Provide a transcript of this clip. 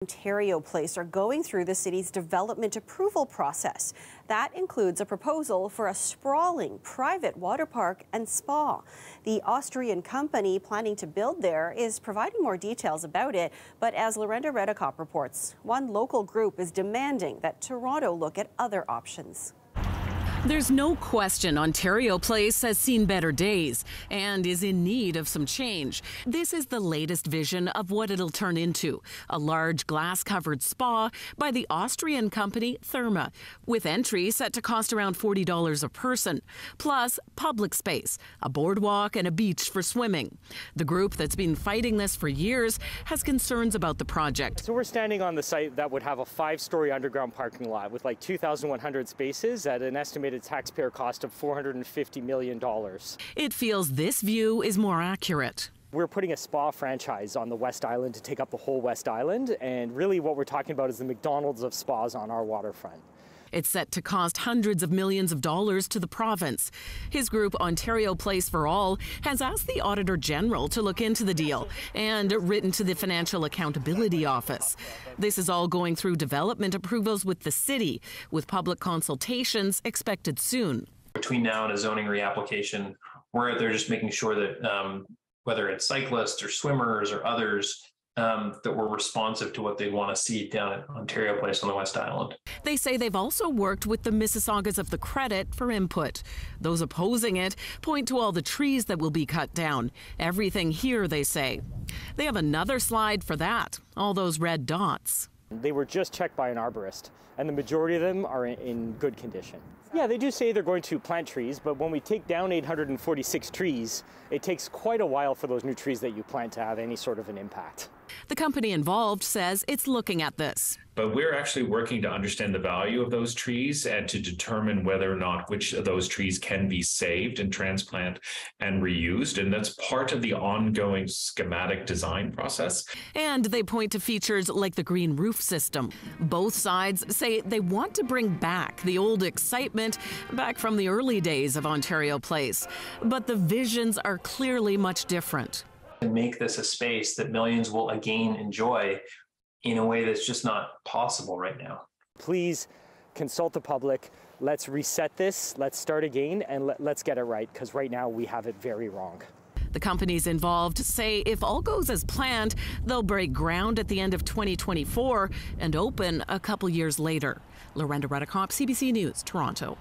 Ontario Place are going through the city's development approval process. That includes a proposal for a sprawling private water park and spa. The Austrian company planning to build there is providing more details about it, but as Lorenda Redicop reports, one local group is demanding that Toronto look at other options. There's no question Ontario Place has seen better days and is in need of some change. This is the latest vision of what it'll turn into, a large glass-covered spa by the Austrian company Therma, with entry set to cost around $40 a person, plus public space, a boardwalk and a beach for swimming. The group that's been fighting this for years has concerns about the project. So we're standing on the site that would have a 5-story underground parking lot with like 2,100 spaces at an estimated taxpayer cost of $450 million. It feels this view is more accurate. We're putting a spa franchise on the West Island to take up the whole West Island, and really what we're talking about is the McDonald's of spas on our waterfront. It's set to cost hundreds of millions of dollars to the province. His group, Ontario Place for All, has asked the Auditor General to look into the deal and written to the Financial Accountability Office. This is all going through development approvals with the city, with public consultations expected soon. Between now and a zoning reapplication, we're out there just making sure that whether it's cyclists or swimmers or others, that we're responsive to what they want to see down at Ontario Place on the West Island. They say they've also worked with the Mississaugas of the Credit for input. Those opposing it point to all the trees that will be cut down. Everything here, they say. They have another slide for that, all those red dots. They were just checked by an arborist, and the majority of them are in good condition. Yeah, they do say they're going to plant trees, but when we take down 846 trees, it takes quite a while for those new trees that you plant to have any sort of an impact. The company involved says it's looking at this. But we're actually working to understand the value of those trees and to determine whether or not which of those trees can be saved and transplant and reused. And that's part of the ongoing schematic design process. And they point to features like the green roof system. Both sides say they want to bring back the old excitement back from the early days of Ontario Place. But the visions are clearly much different. And make this a space that millions will again enjoy in a way that's just not possible right now. Please consult the public. Let's reset this. Let's start again and let's get it right, because right now we have it very wrong. The companies involved say if all goes as planned, they'll break ground at the end of 2024 and open a couple years later. Lorenda Redicop, CBC News, Toronto.